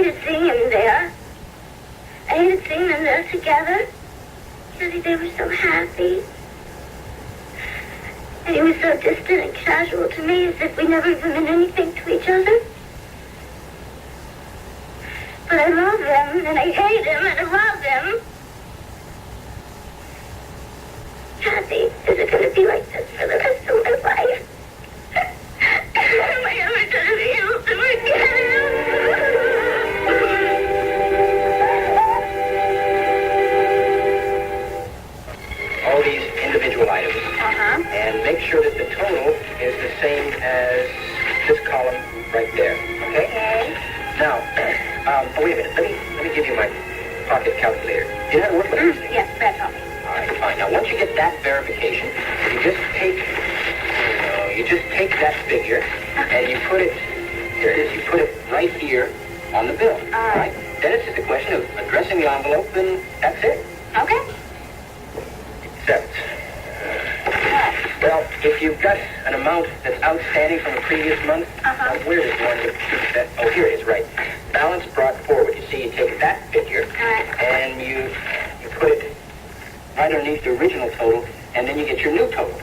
hated seeing him there. I hated seeing them there together. Because they were so happy. And he was so distant and casual to me, as if we never even meant anything to each other. But I love him, and I hate him, and I love him. Cathy, is it going to be like this for the rest of my life? Am I ever going to be able to forget him? All these individual items, and make sure that the total is the same as this column right there, okay? Now, wait a minute, let me give you my pocket calculator. Do you know how to work with it? Yes, that's all. All right, fine. Now, once you get that verification, you just take that figure, and you put it, here it is, you put it right here on the bill, all right? Then it's just a question of addressing the envelope, and that's it. Okay. Except, well, if you've got an amount that's outstanding from a previous month, now where is one that, oh, here it is, right. Balance brought forward. You see, you take that figure, and you put it right underneath the original total, and then you get your new total.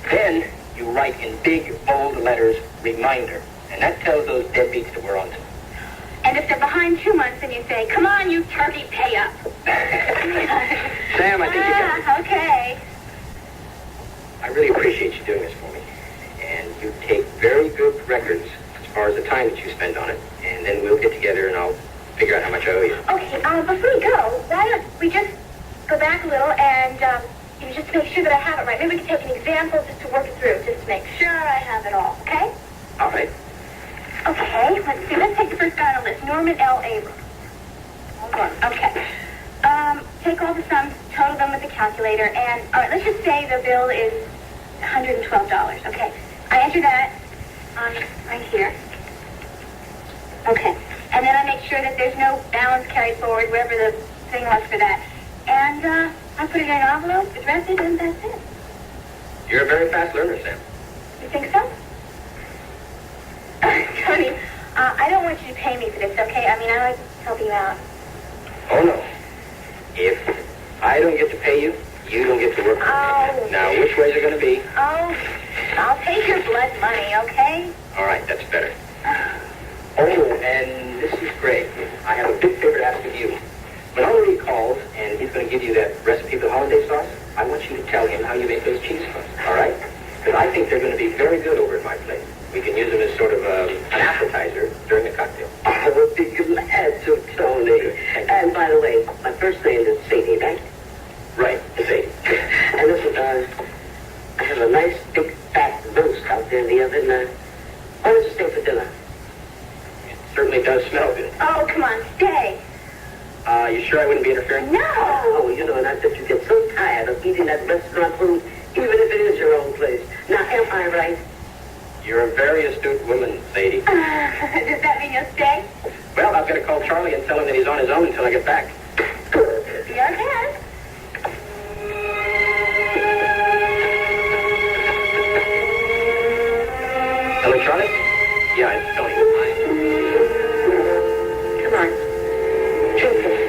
Then you write in big, bold letters, reminder, and that tells those deadbeats that we're on to. And if they're behind 2 months, then you say, come on, you turkey, pay up. Sam, I think you got it. Okay. I really appreciate you doing this for me. And you take very good records as far as the time that you spend on it. And then we'll get together and I'll figure out how much I owe you. Okay, before we go, why don't we just go back a little and just to make sure that I have it right. Maybe we can take an example just to work it through, just to make sure I have it all, okay? All right. Okay, let's see. Let's take the first guy on the list, Norman L. Abrams. Hold on. Okay. Take all the sums, total them with the calculator, and, all right, let's just say the bill is $112. Okay. I enter that right here. Okay. And then I make sure that there's no balance carried forward, wherever the thing was for that. And I put it in an envelope, address it, and that's it. You're a very fast learner, Sam. You think so? Tony, I don't want you to pay me for this, okay? I mean, I like helping you out. Oh, no. If I don't get to pay you, you don't get to work. Oh. Now, which way is it going to be? Oh, I'll take your blood money, okay? All right, that's better. Oh, and this is great. I have a big favor to ask of you. When Henri calls and he's going to give you that recipe for the holiday sauce, I want you to tell him how you make those cheese puffs, all right? Because I think they're going to be very good over at my place. We can use them as sort of an appetizer during the cocktail. I would be glad to, Tony. And by the way, my first name is Sadie, right? Right, Sadie. And listen, I have a nice big fat roast out there in the oven. Why don't you stay for dinner? It certainly does smell good. Oh, come on, stay. You sure I wouldn't be interfering? No. Oh, you know, and I bet you get so tired of eating that restaurant food, even if it is your own place. Now, am I right? You're a very astute woman, Sadie. Does that mean you'll stay? Well, I've got to call Charlie and tell him that he's on his own until I get back. Good. Your guess. Hello, Charlie? Yeah, it's Tony. Come on. Drink this.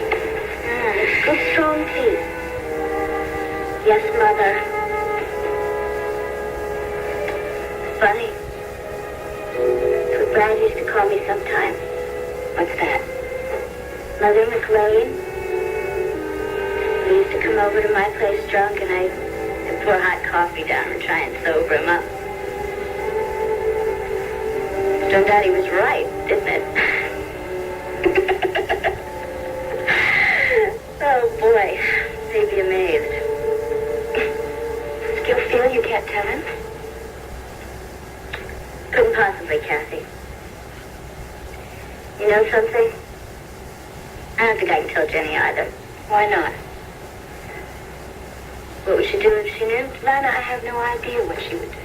Good strong tea. Yes, Mother. Funny. Brad used to call me sometimes. What's that? Mother McClain. He used to come over to my place drunk, and I'd pour hot coffee down and try and sober him up. Turned out he was right, didn't it? Oh, boy. They'd be amazed. Still feel you can't tell him? Couldn't possibly, Cathy. You know something? I don't think I can tell Jenny either. Why not? What would she do if she knew? Lana, I have no idea what she would do.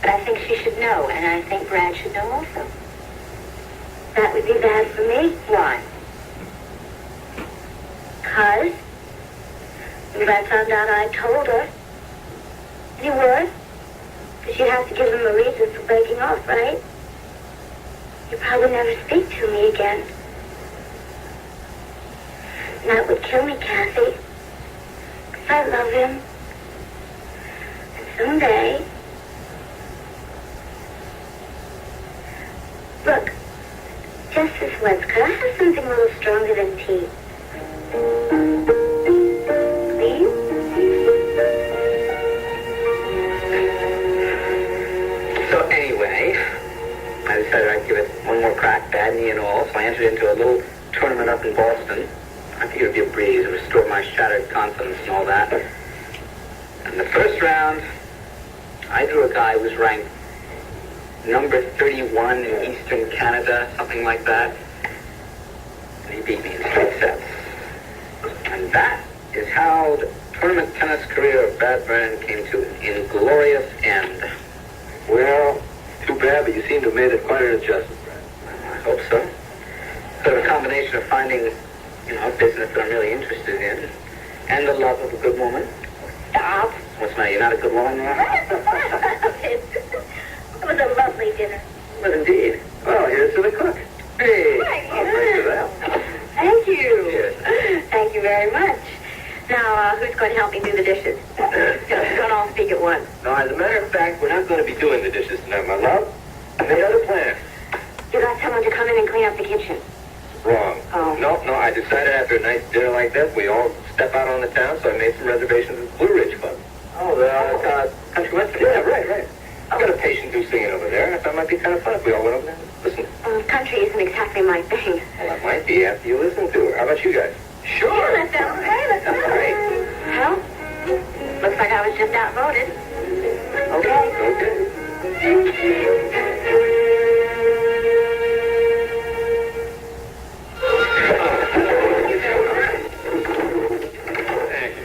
But I think she should know, and I think Brad should know also. That would be bad for me. Why? Because if I found out I told her, and you would, because you have to give him a reason for breaking off, right? You'd probably never speak to me again. That would kill me, Cathy. 'Cause I love him. And someday... Look, just this once, could I have something a little stronger than tea? Please? So anyway, I decided I'd give it one more crack, bad knee and all, so I entered into a little tournament up in Boston. I figured it'd be a breeze and restore my shattered confidence and all that. And the first round, I drew a guy who was ranked number 31 in Eastern Canada, something like that. And he beat me in straight sets. And that is how the tournament tennis career of Brad Vernon came to an inglorious end. Well, too bad, but you seem to have made it quite an adjustment, Brad. I hope so. Sort of a combination of finding, a business that I'm really interested in, and the love of a good woman. Stop. What's the matter? You're not a good woman, It was a lovely dinner. Well, indeed. Well, here's to the cook. Hey. Thank you. Thanks for that. Thank you. Cheers. Thank you very much. Now, who's going to help me do the dishes? Don't all speak at once. No, as a matter of fact, we're not going to be doing the dishes tonight, my love. I made other plans. You got someone to come in and clean up the kitchen. Wrong. Oh. No, I decided after a nice dinner like that, we all step out on the town, so I made some reservations at the Blue Ridge Club. Oh, the country western? Yeah, right. I've got a patient who's singing over there, and I thought it might be kind of fun if we all went over there and listened. Country isn't exactly my thing. Well, it might be after you listen to her. How about you guys? Sure. That sounds great. Let's go. Great. Well, looks like I was just outvoted. Thank you.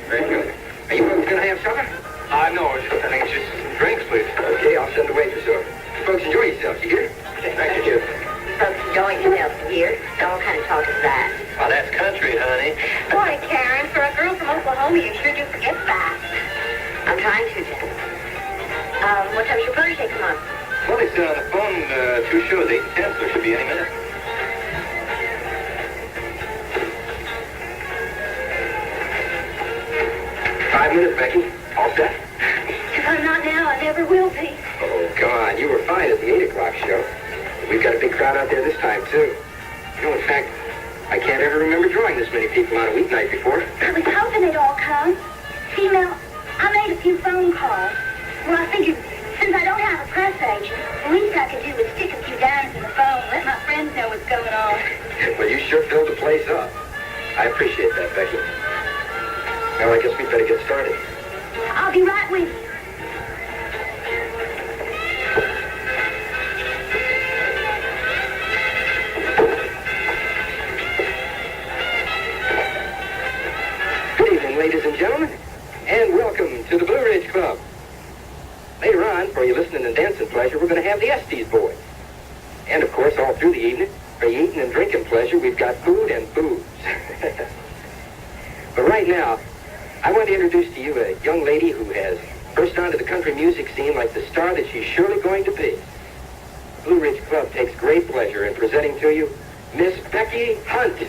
Very good. Are you folks going to have supper? No, I think it's just some drinks, please. Okay, I'll send the waitress over. You folks enjoy yourselves, you hear? Thank you, Judith. Folks enjoying themselves here. What kind of talk is that? Well, that's country, honey. Boy, Karen, for a girl from Oklahoma, you sure do forget fast. I'm trying to, Jen. What time's your protege come on? Well, they said on the phone, 2 shows, 8 and 10, so it should be any minute. Five minutes, Becky. All set? If I'm not now, I never will be. Oh, come on. You were fine at the 8 o'clock show. We've got a big crowd out there this time, too. In fact, I can't ever remember drawing this many people on a weeknight before. I was hoping they'd all come. See, now, I made a few phone calls. Well, I figured since I don't have a press agent, the least I could do was stick a few dimes in the phone and let my friends know what's going on. Well, you sure filled the place up. I appreciate that, Becky. Well, I guess we'd better get started. I'll be right with you. Good evening, ladies and gentlemen, and welcome to the Blue Ridge Club. Later on, for your listening and dancing pleasure, we're going to have the Estes boys. And, of course, all through the evening, for your eating and drinking pleasure, we've got food and booze. But right now, I want to introduce to you a young lady who has burst onto the country music scene like the star that she's surely going to be. Blue Ridge Club takes great pleasure in presenting to you Miss Becky Hunt.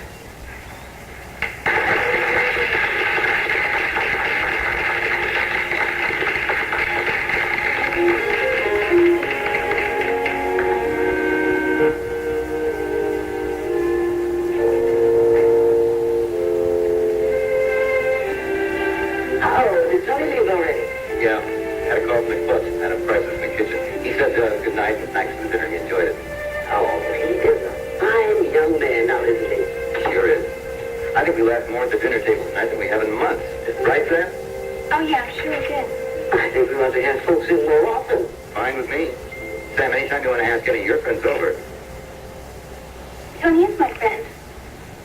Yeah, had a call from McClain, had a present in the kitchen. He said good night and thanks for the dinner. He enjoyed it. Oh, he is a fine young man now, isn't he? Sure is. I think we laughed more at the dinner table tonight than we have in months. Right, Sam? Oh, yeah, sure did. I think we ought to have folks in more often. Fine with me. Sam, anytime you want to ask any of your friends over. Tony is my friend.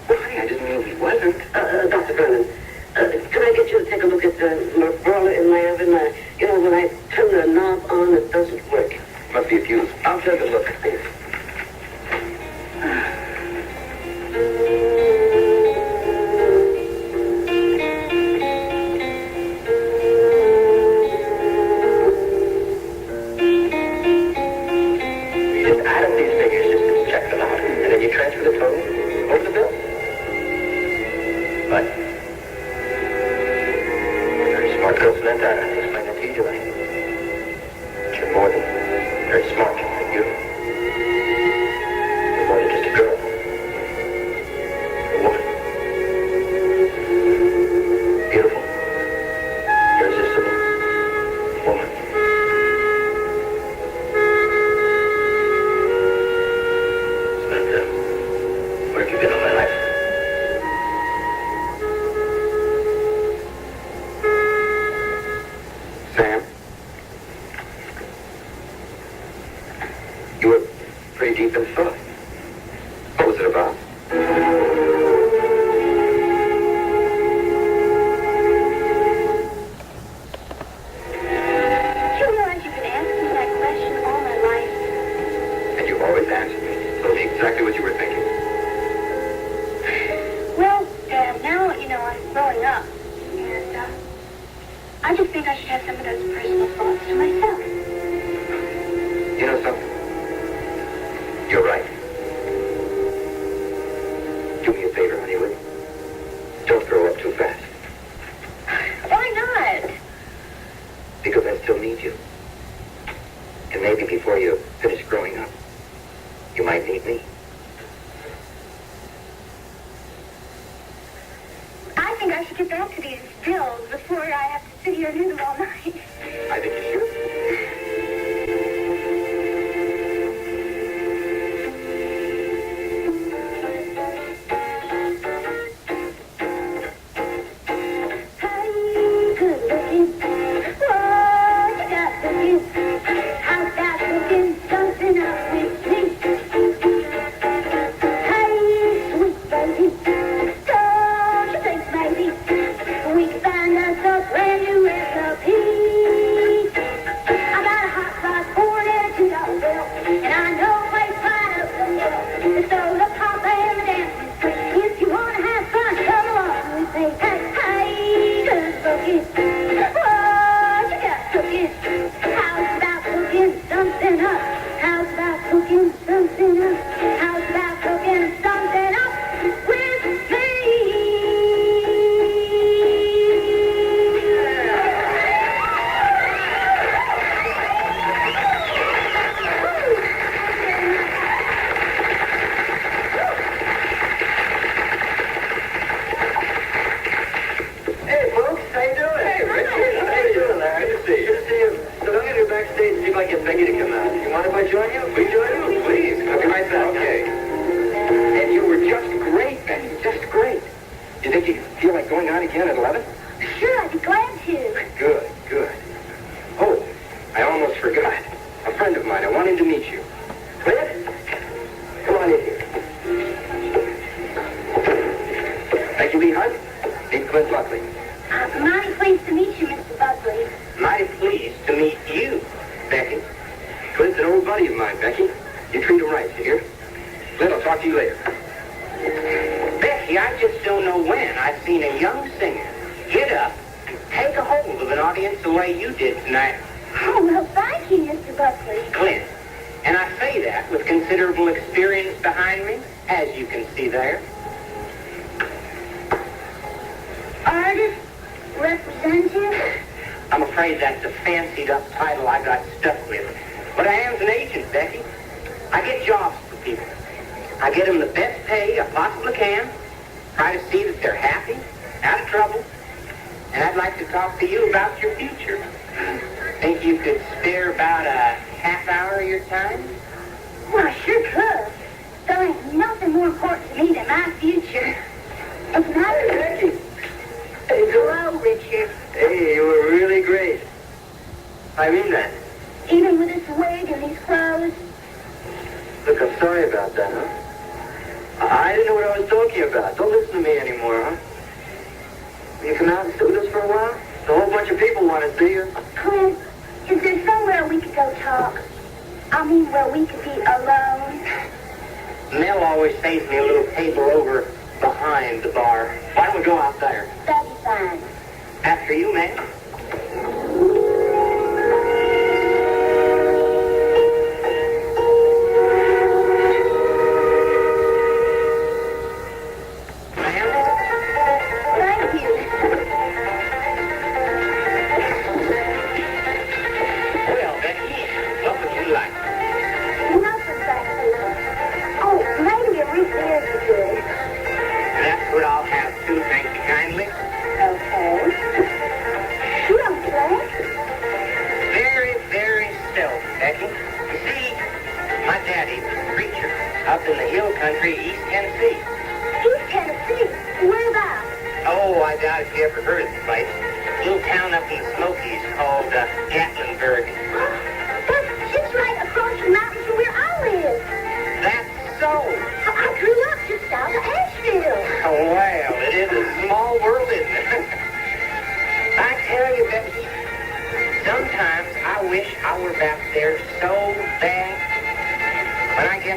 Well, honey, I didn't mean he wasn't. Dr. Vernon, can I get you to take a look at my broiler in lamb? And, when I turn the knob on, it doesn't work. Must be a fuse. I'll take a look. You just add up these figures just to check them out, and then you transfer the total over the bill. But pretty deep in thought. What was it about? Exactly what you were thinking. Well, now, I'm growing up, and I just think I should have some of those personal thoughts to myself. You know something? You're right. Do me a favor, honey, will you? Don't grow up too fast. Why not? Because I still need you. And maybe before you finish growing up, you might need me. I think I should get back to these bills before I have to sit here and do them all night. I think you should. Hey, good looking. What you got cooking? How's that cooking? Something up with me. Hey, sweet baby. Don't you think maybe we can find us a brand new recipe? I got a hot rod poured into $2 bill, and I know a place right up the hill. The soda pop and the dancing street. If you want to have fun, come along with me. Hey, good looking. What you got cooking? How's about cooking something up? How's about cooking something up? How's about cooking something up with me? Hey, folks, how you doing? Hey, Richard. How you doing, Larry? Good to see you. Good to see you. So I'm going to go backstage and see if I can get Becky to come out. You mind if I join you? We join you? Please. I'll be right back. Okay. And you were just great, Becky. Just great. Do you think you feel like going on again at 11? Sure, I'd be glad to. Good, good. Oh, I almost forgot. A friend of mine, I want him to meet you. Clint, come on in here. Becky Lee Hunt, meet Clint Buckley. I'm mighty pleased to meet you, Mr. Buckley. Mighty pleased to meet you, Becky. Clint's an old buddy of mine, Becky. You treat him right, you hear? Clint, I'll talk to you later. Becky, I just don't know when I've seen a young singer get up and take a hold of an audience the way you did tonight. Oh, well, thank you, Mr. Buckley. Clint. And I say that with considerable experience behind me, as you can see there. Artist, representative. I'm afraid that's a fancied-up title I got stuck with. But I am's an agent, Becky. I get jobs for people. I get them the best pay I possibly can, try to see that they're happy, out of trouble, and I'd like to talk to you about your future. Think you could spare about a half hour of your time? Well, I sure could. There ain't nothing more important to me than my future. What's the matter? Becky. Hey, Hello, Richard. Hey, you were really great. I mean that. Even with this wig and these clothes. Look, I'm sorry about that, huh? I didn't know what I was talking about. Don't listen to me anymore, huh? Will you come out and sit with us for a while? A whole bunch of people want to see you. Clint, is there somewhere we could go talk? I mean, where we could be alone? Mel always saves me a little table over behind the bar. Why don't we go out there? That'd be fine. After you, man. Thank you. Well, Becky, what would you like? Nothing, thank you. Oh, maybe a root beer would be good. That's what I'll have too, thank you kindly. Okay. You don't play? Very, very stealthy, Becky. You see, my daddy was a preacher up in the hill country, East Tennessee. East Tennessee? Whereabouts? Oh, I doubt if you ever heard of the place. A little town up in the Smokies called Gatlinburg. That's just right across the mountain from where I live.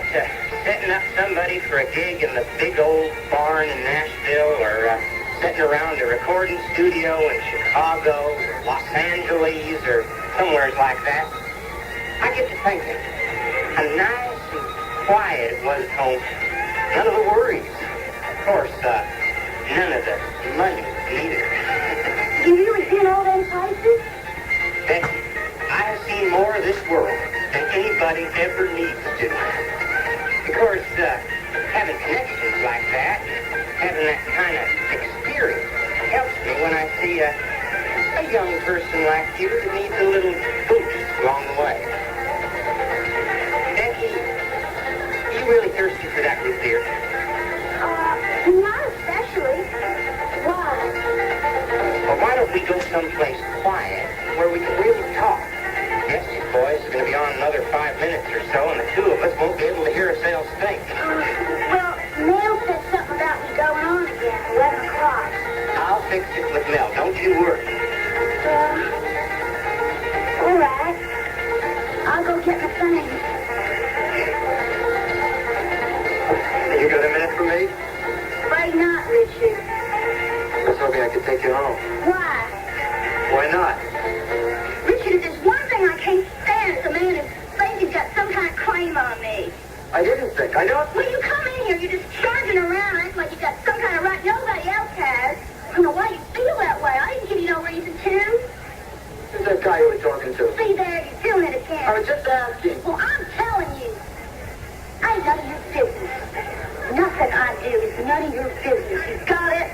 guess setting up somebody for a gig in the big old barn in Nashville, or sitting around a recording studio in Chicago, or Los Angeles, or somewhere like that, I get to thinking how nice and quiet it was at home. None of the worries. Of course, none of the money either. You really seen all them places? Becky, I have seen more of this world than anybody ever needs to. Of course, having connections like that, having that kind of experience, helps me when I see a young person like you that needs a little boost along the way. Becky, you really thirsty for that root beer? Not especially. Why? Well, why don't we go someplace quiet where we can really talk? Yes, these boys are going to be on another 5 minutes or so, and the two of us won't be able to hear ourselves think. Well, Mel said something about me going on again at 11 o'clock. I'll fix it with Mel. Don't you worry. All right. I'll go get my things. You got a minute for me? Afraid not, Richard. I was hoping I could take you home. Why? Why not? Richard, if there's one thing I can't stand, it's a man who thinks he's got some kind of claim on me. I didn't think. I don't. When you come in here, you're just charging around, acting like you got some kind of right nobody else has. I don't know why you feel that way. I didn't give you no reason to. Who's that guy you were talking to? See there, you're doing it again. I was just asking. Well, I'm telling you, I ain't none of your business. Nothing I do is none of your business. You got it?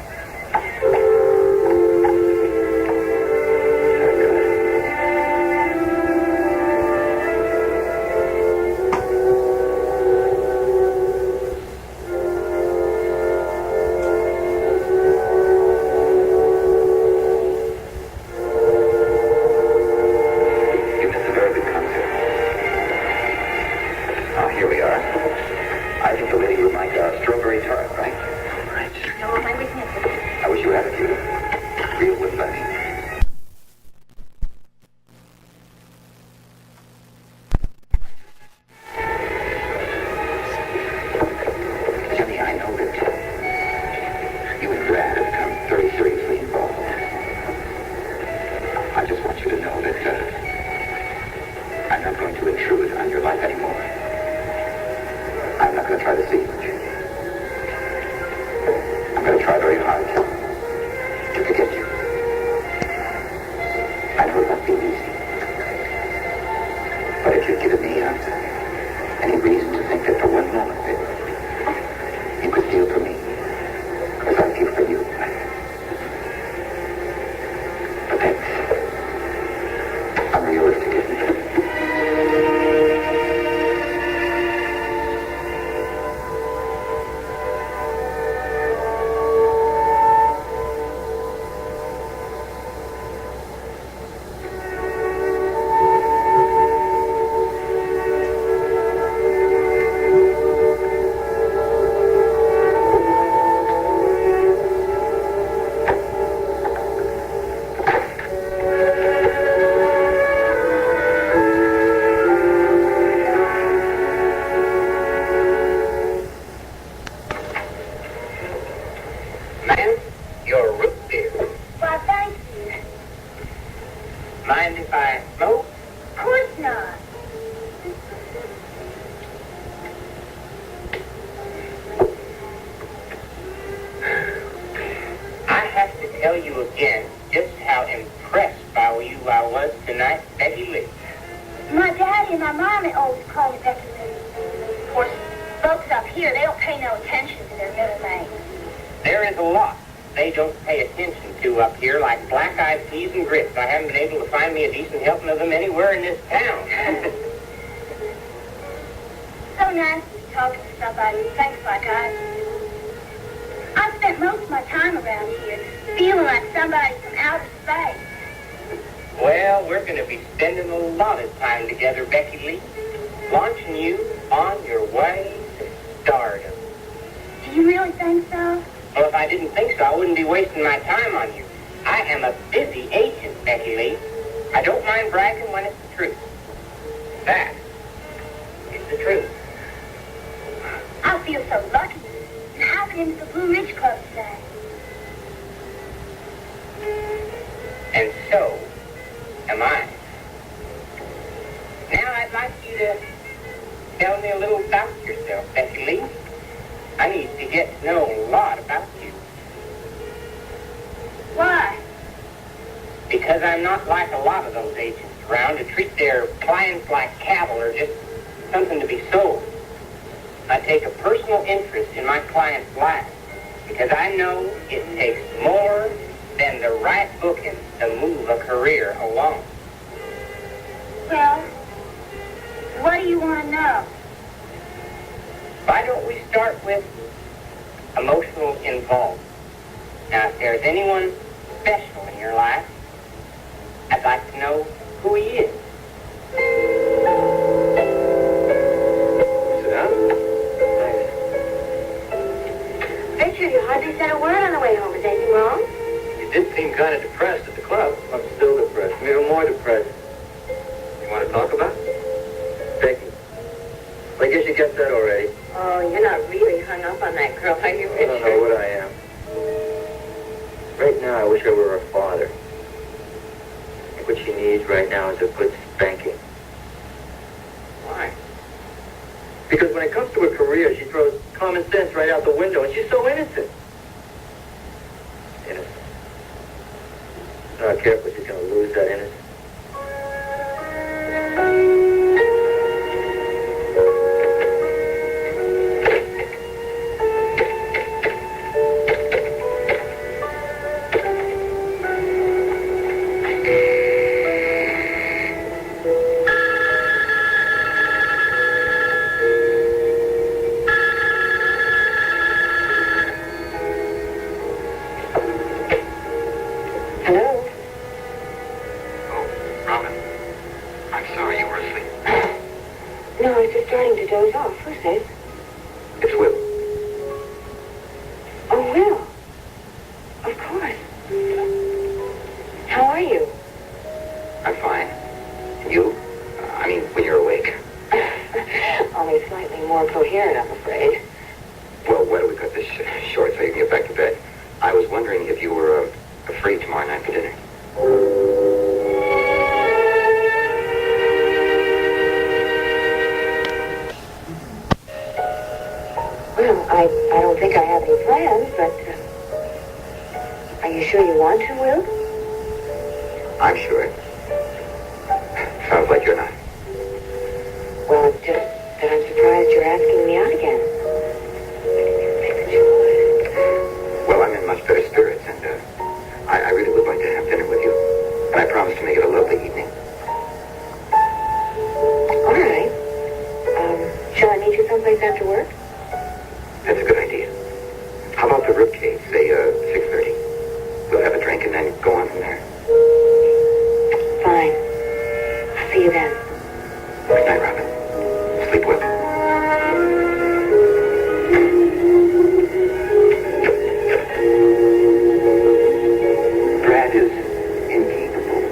been to the Blue Ridge Club today. And so am I. Now I'd like you to tell me a little about yourself, Becky Lee. I need to get to know a lot about you. Why? Because I'm not like a lot of those agents around who treat their clients like cattle or just something to be sold. I take a personal interest in my client's life because I know it takes more than the right booking to move a career along. Well, what do you want to know? Why don't we start with emotional involvement? Now, if there's anyone special in your life, I'd like to know who he is. Sit down. Thanks. Richard, you hardly said a word on the way home. Is anything wrong? You did seem kind of depressed at the club. I'm still depressed. I'm even more depressed. You want to talk about it? Becky. I guess you get that already. Oh, you're not really hung up on that girl, are you, I Richard? don't know what I am. Right now, I wish I were her father. I think what she needs right now is a good spanking. Why? Because when it comes to her career, she throws common sense right out the window, and she's so innocent. Innocent. I'm not careful, she's going to lose that innocence. Doze off. Who's this? It's Will. Oh, Will. Of course. How are you? I'm fine. And you? I mean, when you're awake. Only slightly more coherent, I'm afraid. Well, why don't we cut this short so you can get back to bed? I was wondering if you were free tomorrow night for dinner. Well, I don't think I have any plans, but are you sure you want to, Will? I'm sure. Sounds like you're not. Well, it's just that I'm surprised you're asking me out again. Well, I'm in much better spirits, and I really would like to have dinner with you. And I promise to make it a lovely evening. All right. Shall I meet you someplace after work? That's a good idea. How about the ribcage, say 6:30? We'll have a drink and then go on from there. Fine. I'll see you then. Good night, Robin. Sleep well. Brad is incapable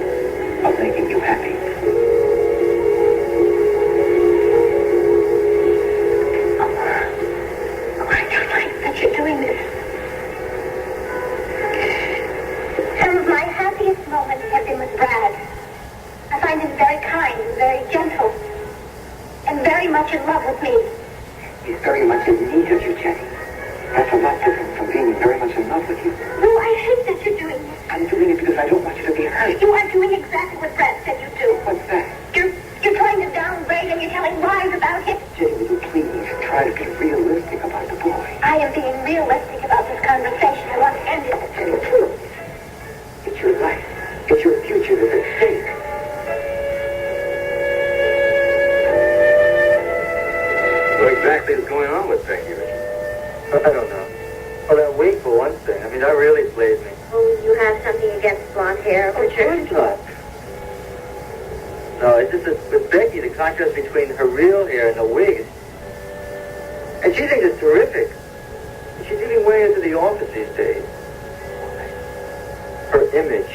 of making you happy. You're doing this. Some of my happiest moments have been with Brad. I find him very kind and very gentle and very much in love with me. He's very much in need of you, Jenny. That's a lot different from being very much in love with you. No, I hate that you're doing this. I'm doing it because I don't want you to be hurt. You are doing exactly what Brad said you do. What's that? You're trying to downgrade and you're telling lies about him. Jenny, will you please try to be realistic about the boy? I am being realistic about this conversation. I want to end it. Jenny, please. It's your life. It's your future that's at stake. What exactly is going on with Becky, Richard? I don't know. Well, that wig, for one thing. I mean, that really plays me. Oh, you have something against blonde hair, Richard? Of course not. No, it's just that with Becky, the contrast between her real hair and the wig. And she thinks it's terrific. She's even wearing it to the office these days. Her image.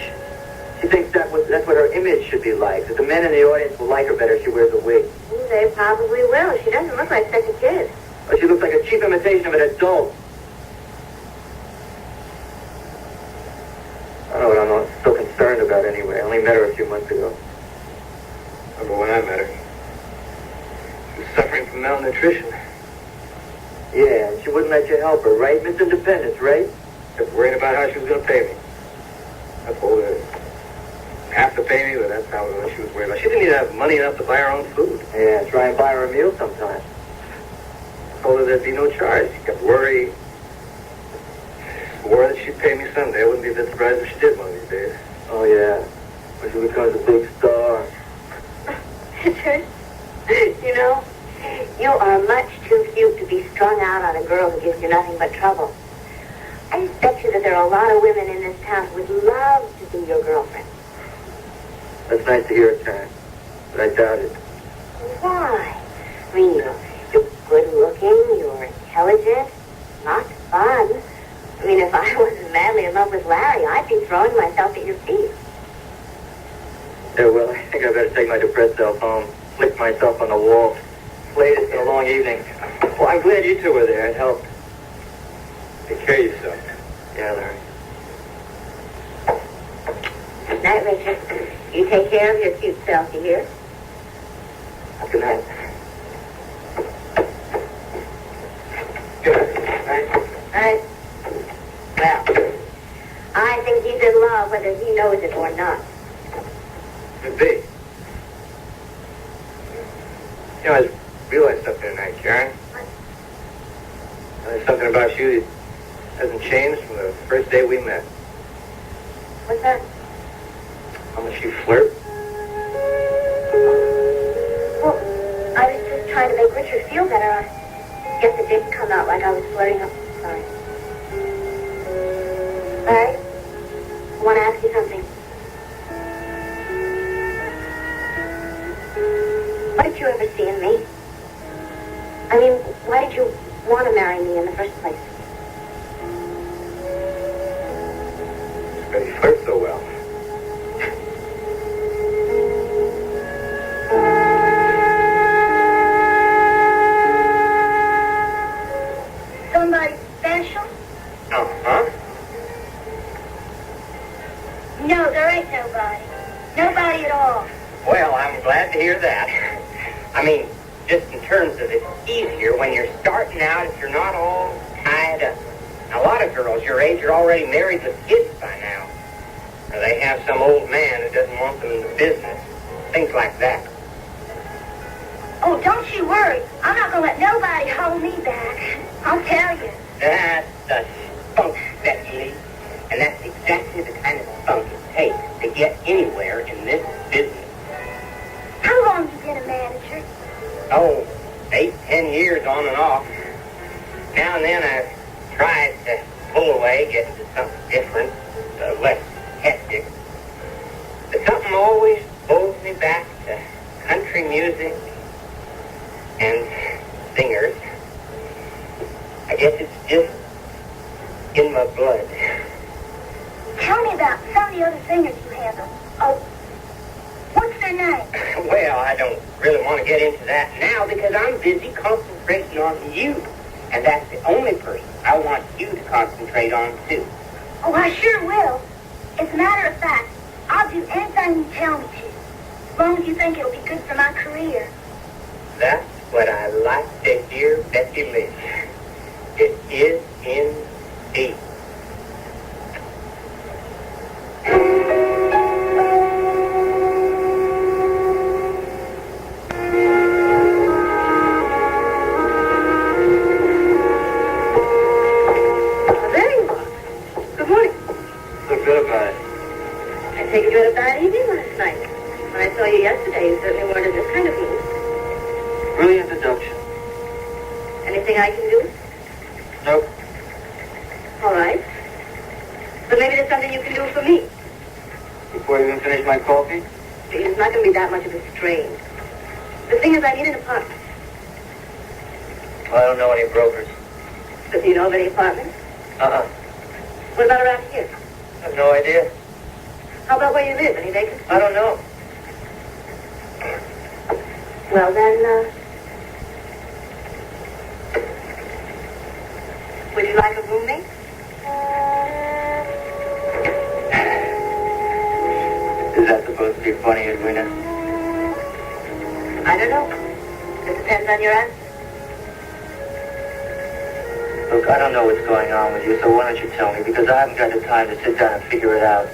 She thinks that's what her image should be like. That the men in the audience will like her better if she wears a wig. They probably will. She doesn't look like such a kid. Or she looks like a cheap imitation of an adult. from malnutrition. Yeah, and she wouldn't let you help her, right, Miss Independence, right? Kept worrying about how she was going to pay me. I told her half to pay me, but that's how she was worried about. She didn't even have money enough to buy her own food. Yeah, try and buy her a meal sometime. I told her there'd be no charge. She kept worrying. Swore that she'd pay me someday. I wouldn't be a bit surprised if she did one of these days. Oh, yeah. When she becomes a big star. Richard, you know, you are much too cute to be strung out on a girl who gives you nothing but trouble. I just bet you that there are a lot of women in this town who would love to be your girlfriend. That's nice to hear it, Karen. But I doubt it. Why? I mean, you're good looking, you're intelligent, lots of fun. I mean, if I wasn't madly in love with Larry, I'd be throwing myself at your feet. Yeah, well, I think I better take my depressed self home, flick myself on the wall. It's late, it's been a long evening. Well, I'm glad you two were there. It helped. Take care of yourself. Yeah, Larry. Good night, Richard. You take care of your cute self, you hear? Good night. Good night. All right. Well, I think he's in love whether he knows it or not. Could be. You know, I just realized something tonight, Karen. What? There's something about you that hasn't changed from the first day we met. What's that? How much you flirt. Well, I was just trying to make Richard feel better. I guess it didn't come out like I was flirting up. Sorry. Larry, I want to ask you something. What did you ever see in me? I mean, why did you want to marry me in the first place? But you flirt so well. Somebody special? Uh-huh. No, there ain't nobody. Nobody at all. Well, I'm glad to hear that. I mean, just in terms of it's easier when you're starting out if you're not all tied up. Now, a lot of girls your age are already married with kids by now. Or they have some old man who doesn't want them in the business. Things like that. Oh, don't you worry. I'm not going to let nobody hold me back. I'll tell you. That's the spunk that you need. And that's exactly the kind of spunk it takes to get anywhere in this business. How long you been a manager? Oh, 8-10 years on and off. Now and then I've tried to pull away, get into something different, less hectic. But something always pulls me back to country music and singers. I guess it's just in my blood. Tell me about some of the other singers you handle. Oh, what's their name? Well, I don't really want to get into that now because I'm busy concentrating on you. And that's the only person I want you to concentrate on, too. Oh, I sure will. As a matter of fact, I'll do anything you tell me to. As long as you think it'll be good for my career. That's what I like to hear, Becky Lynch. It is indeed. Take you had a bad evening last night. When I saw you yesterday, you certainly weren't in this kind of mood. Brilliant deduction. Anything I can do? Nope. All right. But maybe there's something you can do for me. Before you even finish my coffee? It's not going to be that much of a strain. The thing is, I need an apartment. Well, I don't know any brokers. So do you know of any apartments? Uh-uh. What about around here? I have no idea. How about where you live? Any vacancies? I don't know. Well, then, would you like a roommate? Is that supposed to be funny, Edwina? I don't know. It depends on your answer. Look, I don't know what's going on with you, so why don't you tell me? Because I haven't got the time to sit down and figure it out.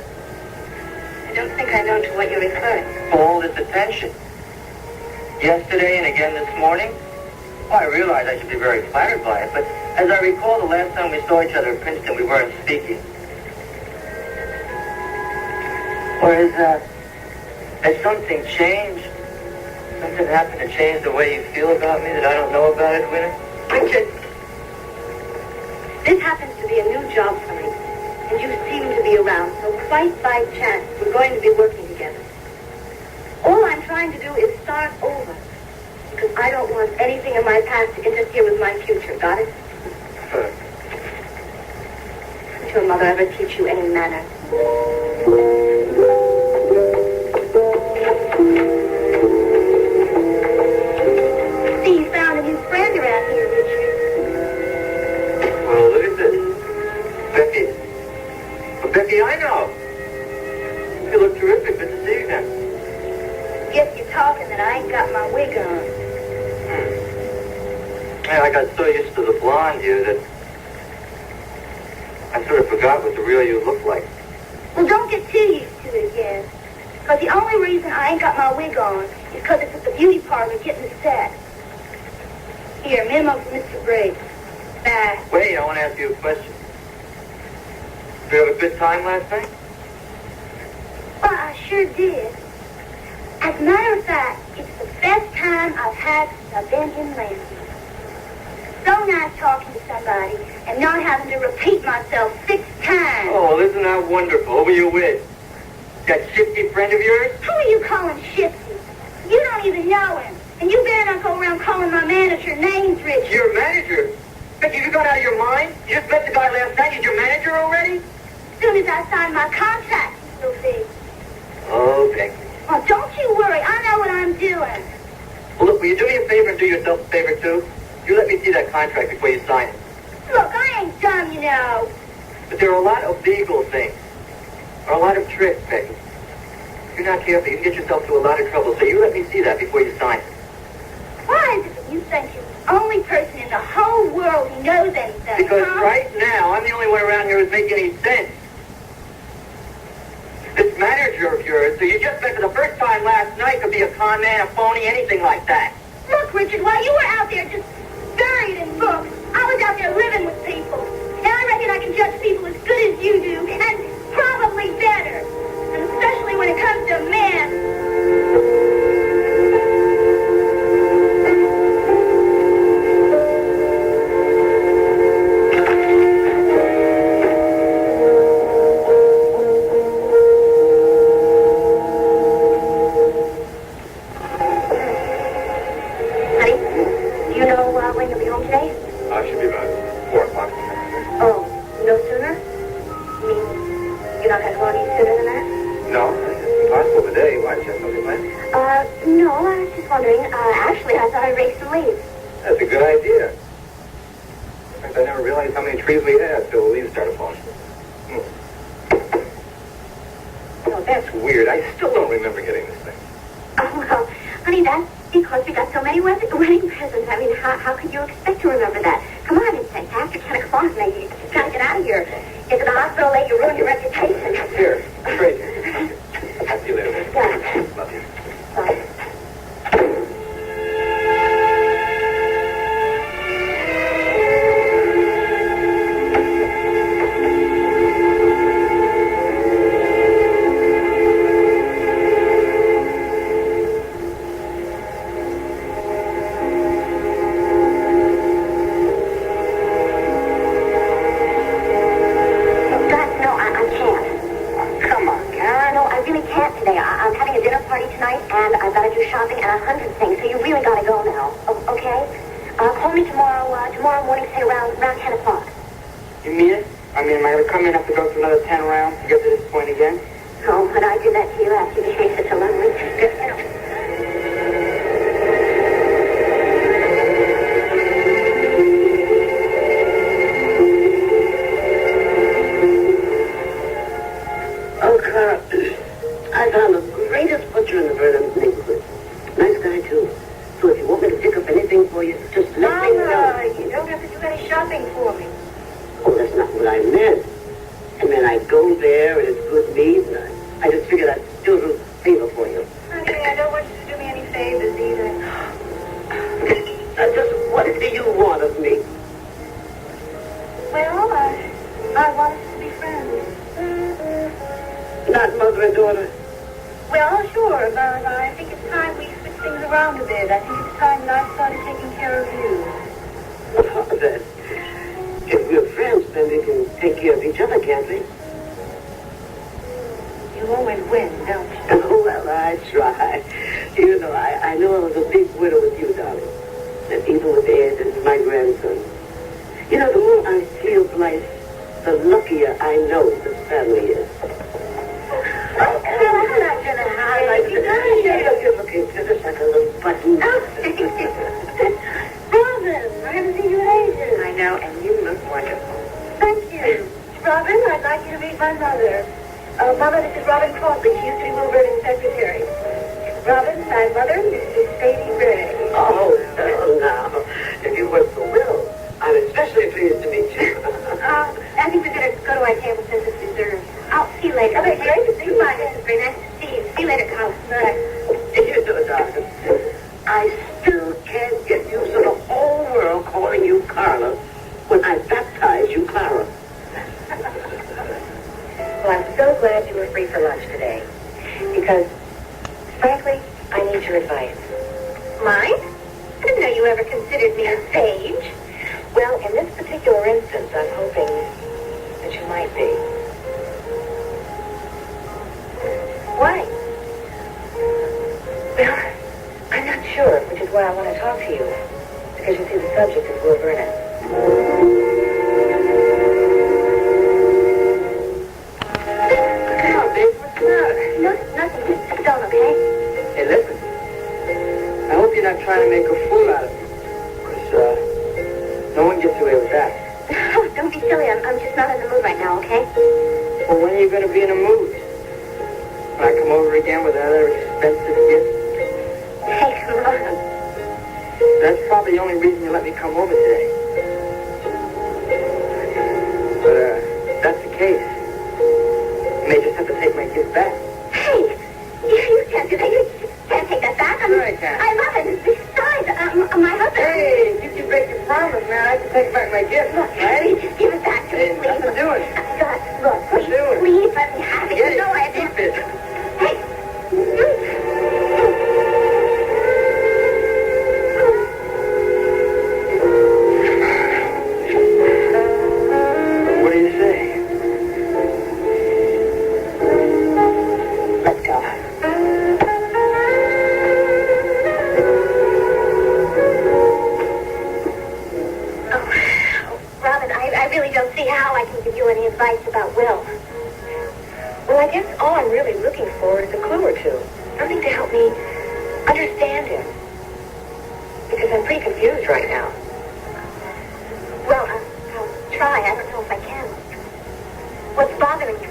I don't think I know to what you're referring. All this attention. Yesterday and again this morning? Well, I realize I should be very flattered by it, but as I recall, the last time we saw each other at Princeton, we weren't speaking. Or has something changed? Something happened to change the way you feel about me that I don't know about, Edwina? This happens to be a new job for me, and you seem to be around, so quite by chance, we're going to be working together. All I'm trying to do is start over, because I don't want anything in my past to interfere with my future, got it? Did your mother ever teach you any manners? See, you found a new friend around here, Richard. Well, look at this. Becky. Well, Becky, I know. You look terrific. Good to see you again. Guess you're talking that I ain't got my wig on. Man, I got so used to the blonde you that I sort of forgot what the real you looked like. Well, don't get too used to it again. Because the only reason I ain't got my wig on is because it's at the beauty parlor getting the set. Here, memo from Mr. Briggs. Bye. Wait, I want to ask you a question. Did you have a good time last night? Well, I sure did. As a matter of fact, it's the best time I've had since I've been in Lansing. So nice talking to somebody and not having to repeat myself 6 times. Oh, well, isn't that wonderful? Who were you with? That shifty friend of yours? Who are you calling shifty? You don't even know him. And you better not go around calling my manager names, Richard. Your manager? Becky, you got out of your mind? You just met the guy last night. He's your manager already? As soon as I sign my contract, you'll see. Oh, Becky. Oh, don't you worry. I know what I'm doing. Well, look, will you do me a favor and do yourself a favor, too? You let me see that contract before you sign it. Look, I ain't dumb, you know. But there are a lot of legal things. Or a lot of tricks, Becky. If you're not careful, you can get yourself into a lot of trouble. So you let me see that before you sign it. Why is it that you think you're the only person in the whole world who knows anything, Because huh? right now, I'm the only one around here who's making any sense. This manager of yours, who you just met for the first time last night, could be a con man, a phony, anything like that. Look, Richard, while you were out there just buried in books, I was out there living with people. And I reckon I can judge people as good as you do, and probably better. And especially when it comes to a man. For for you. Just let me know. You don't have to do any shopping for me. Oh, that's not what I meant. I meant I'd go there and it's good meat, and I just figured I'd still do a favor for you. Honey, I don't want you to do me any favors either. Just what do you want of me? Well, I want us to be friends. Not mother and daughter? Well, sure, but I think it's time we switch things around a bit. I think it's time that I started taking care of you. Well, then, if we're friends, then we can take care of each other, can't we? You always win, don't you? Oh, well, I try. You know, I know I was a big winner with you, darling. And even with Ed and my grandson. You know, the more I feel life, the luckier I know this family is. I'm not gonna hide. You're looking to this like a little button. Robin, I haven't seen you in ages. I know, and you look wonderful. Thank you. Robin, I'd like you to meet my mother. Mother, this is Robin Crosley. She used to be Will Vernon's secretary. Robin, my mother, this is Sadie Ray. Oh, now, if you work for Will, I'm especially pleased to meet you. I think we better go to our table since it's reserved. I'll see you later. Okay, great to see you. Bye. It's very nice to see you. See you later, Carla. Bye. You know, darling, I still can't get used to the whole world calling you Carla when I baptized you Clara. Well, I'm so glad you were free for lunch today. Because, frankly, I need your advice. Mine? I didn't know you ever considered me a sage. Well, in this particular instance, I'm hoping that you might be. Why? Well, I'm not sure, which is why I want to talk to you. Because you see, the subject is Will Vernon. Come on, babe, what's the matter? No, nothing. Just a stone, okay? Hey, listen. I hope you're not trying to make a fool out of me. Because, no one gets away with that. Oh, don't be silly. I'm just not in the mood right now, okay? Well, when are you going to be in a mood? When I come over again with another expensive gift? Hey, come on. That's probably the only reason you let me come over today. But, that's the case. You may just have to take my gift back. Hey, you can't do that. You can't take that back. Sure I can. I love it. Besides, my husband... Hey, if you can break your promise, man, I can take back my gift. Look, Right? just give it back to me, Hey, please. nothing doing. God, look, please, doing? please let me have it. Get You know it. I Keep it. Hey. What do you say? Let's go. Robin, I really don't see how I can give you any advice about Will. Well, I guess all I'm really looking for is a clue or two. Something to help me understand him. Because I'm pretty confused right now. Well, I'll try. I don't know if I can. What's bothering you?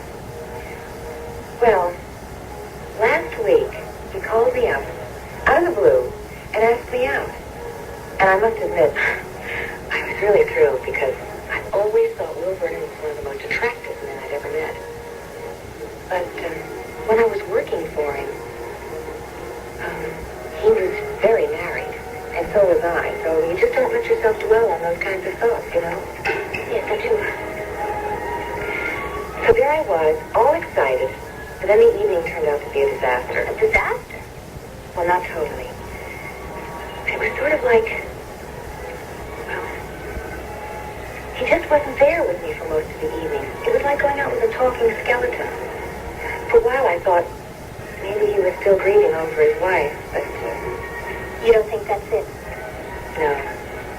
Well, last week, he called me up, out of the blue, and asked me out. And I must admit, I was really thrilled because I've always thought Will Vernon was one of the most attractive men I'd ever met. But when I was working for him, he was very married, and so was I. So you just don't let yourself dwell on those kinds of thoughts, you know? Yes, I do. So there I was, all excited, but then the evening turned out to be a disaster. A disaster? Well, not totally. It was sort of like, well, he just wasn't there with me for most of the evening. It was like going out with a talking skeleton. For a while I thought maybe he was still grieving over his wife, but You don't think that's it? no,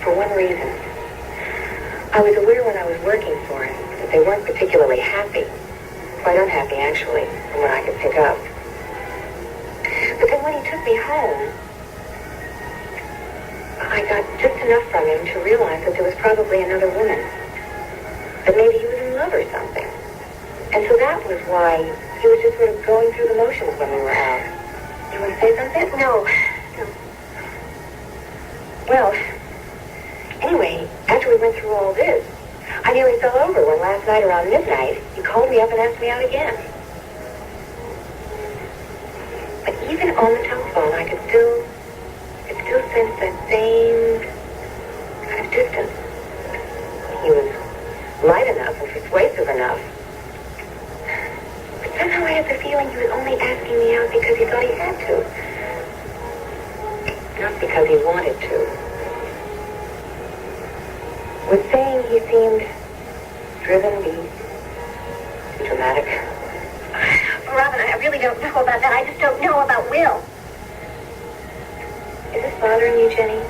for one reason. I was aware when I was working for him that they weren't particularly happy. Quite unhappy, actually, from what I could pick up. But then when he took me home, I got just enough from him to realize that there was probably another woman. That maybe he was in love or something. And so that was why he was just sort of going through the motions when we were out. You want to say something? No. Well, Anyway, after we went through all this, I nearly fell over when last night around midnight, he called me up and asked me out again. But even on the telephone, I could still sense that same kind of distance. He was light enough and persuasive enough. But somehow I had the feeling he was only asking me out because he thought he had to. Not because he wanted to. With saying he seemed driven, be dramatic. Robin, I really don't know about that. I just don't know about Will. Is this bothering you, Jenny?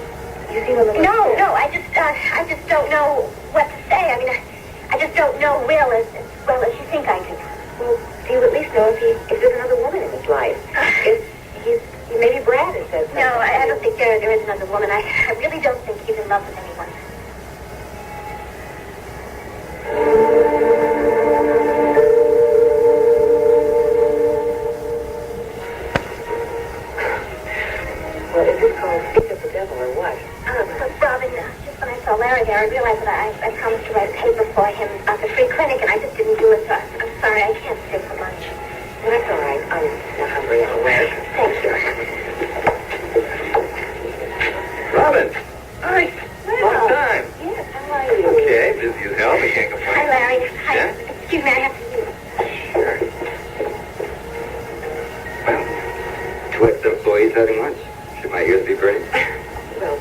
You seem a little... No, I just don't know what to say. I mean, I just don't know Will as well as you think I do. Well, do you at least know if there's another woman in his life? Maybe Brad has said something. No, I don't think there is another woman. I really don't think he's in love with anyone. Well, is this called Speak of the Devil or what? Robin, just when I saw Larry there, I realized that I promised to write a paper for him at the free clinic, and I just didn't do it, so I'm sorry, I can't stay for lunch. Well, that's all right. I'm not hungry anyway. Thank you. Robin! Hi! Long time! Yes, how are you? Okay, busy as hell, but you can't complain. Hi, Larry. Hi. Yeah? Excuse me, I have to see you. Sure. Well, two ex-employees having lunch. Should my ears be burning? Well,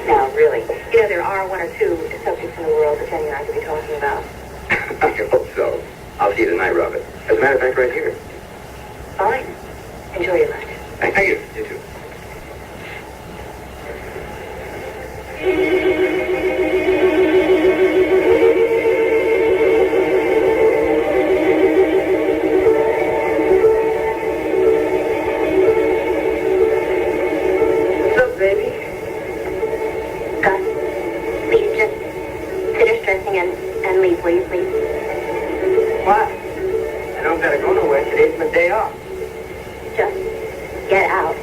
now, really. You know, there are one or two subjects in the world that Jenny and I could be talking about. I hope so. I'll see you tonight, Robin. As a matter of fact, right here. Fine. Enjoy your lunch. Thank you. You too. What's up, baby? Gus, please just finish dressing and leave, will you, please? What? I don't gotta go nowhere. Today's my day off. Just get out.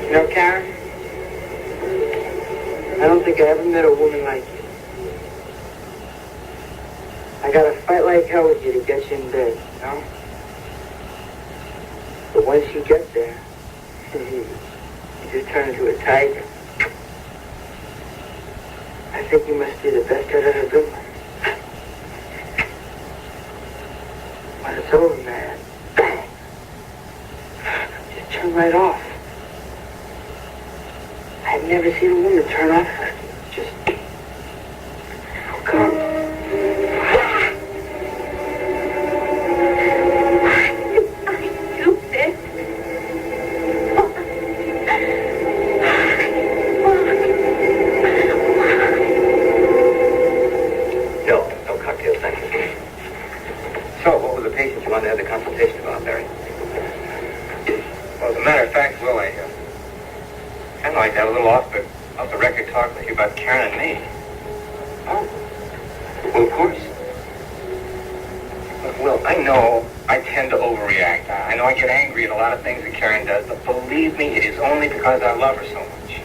You know, Karen, I don't think I ever met a woman like you. I gotta fight like hell with you to get you in bed, you know? But once you get there, you just turn into a tiger. I think you must be the best I've ever been with. When it's over, man, bang. Just turn right off. I've never seen a woman turn off like you. Just... Oh, come. No cocktails, thank you. So, what were the patients you wanted to have the consultation about, Larry? Well, as a matter of fact, Will, I'd like to have a little off the record talk with you about Karen and me. Oh. Well, of course. Look, Will, I know I tend to overreact. I know I get angry at a lot of things that Karen does, but believe me, it is only because I love her so much.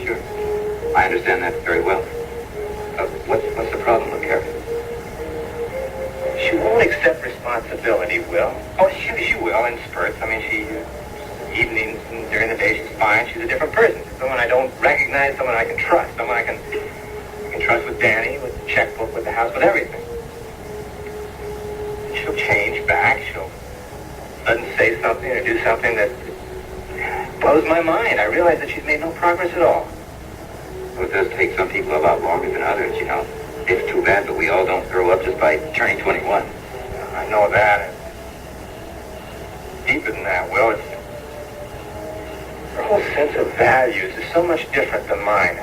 Sure. I understand that very well. What's the problem with Karen? She won't accept responsibility, Will. Oh, she will in spurts. I mean, evenings and during the day she's fine. She's a different person. She's someone I don't recognize, someone I can trust, someone I can trust with Danny, with the checkbook, with the house, with everything. She'll change back. She'll suddenly say something or do something that blows my mind. I realize that she's made no progress at all. Well, it does take some people a lot longer than others, you know. It's too bad, but we all don't grow up just by turning 21. I know that. Deeper than that, Will, it's her whole sense of values is so much different than mine.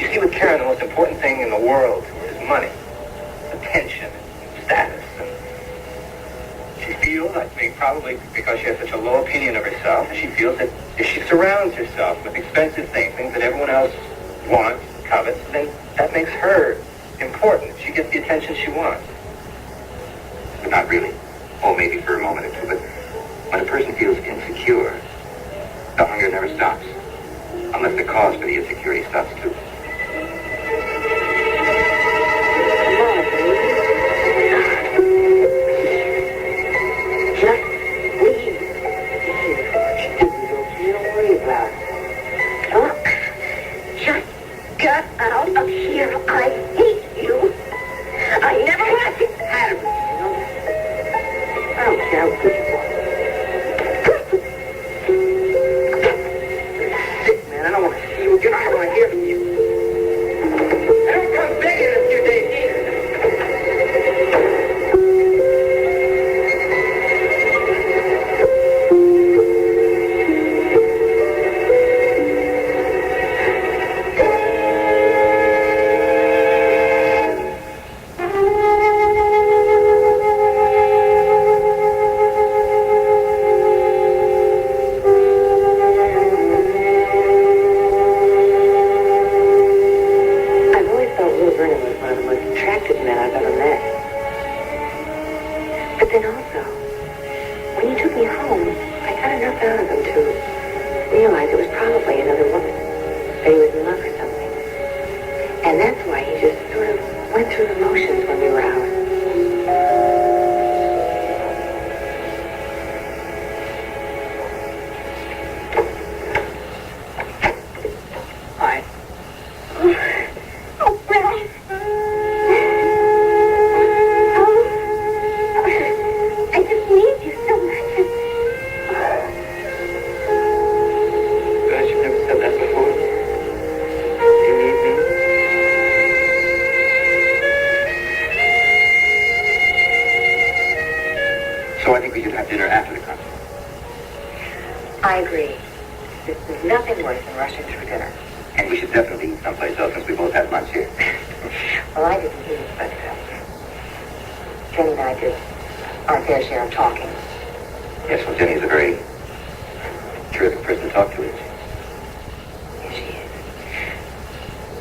You see, with Karen, the most important thing in the world to her is money, attention, and status. And she feels, I think, probably because she has such a low opinion of herself, she feels that if she surrounds herself with expensive things that everyone else wants, covets, then that makes her important. She gets the attention she wants. But not really. Oh, maybe for a moment or two, but when a person feels insecure, the hunger never stops. cause for the insecurity starts to... Just leave. Don't worry about it. Look, just get out of here. I hate you. I never want to have you. I don't care what you want. Sick, man. I don't want to see you again. I don't want to hear from you. I don't come back in a few days either.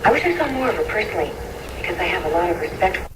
I wish I saw more of her personally, because I have a lot of respect for her.